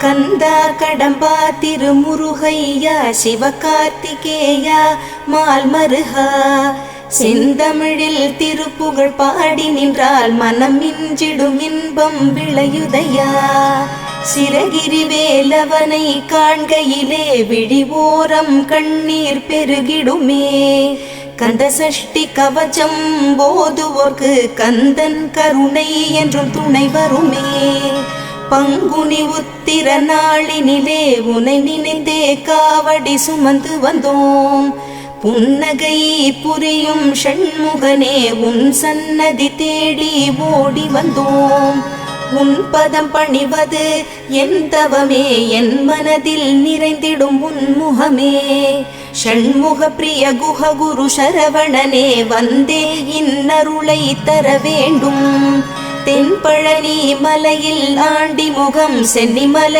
கந்தா கடம்பா திருமுருகையா சிவகார்த்திகேயா மால்மருகா செந்தமிழில் திருப்புகழ் பாடி நின்றால் மனம் மிஞ்சிடும் இன்பம் விளையுதையா. சிரகிரி வேலவனை காண்கையிலே விழிவோரம் கண்ணீர் பெருகிடுமே. கந்த சஷ்டி கவச்சம் போதுவோர்க்கு கந்தன் கருணை என்றும் துணை வருமே. பங்குனி உத்திர நாளினிலே உனை நினைந்தே காவடி சுமந்து வந்தோம். புன்னகை புரியும் ஷண்முகனே உன் சன்னதி தேடி ஓடி வந்தோம். உன் பதம் பணிவது என் தவமே, என் மனதில் நிறைந்திடும் உன்முகமே. ஷண்முக பிரிய குஹ குரு சரவணனே வந்தே இன்னருளை தர வேண்டும். தென்பழனி மலையில் ஆண்டி முகம் சென்னிமலை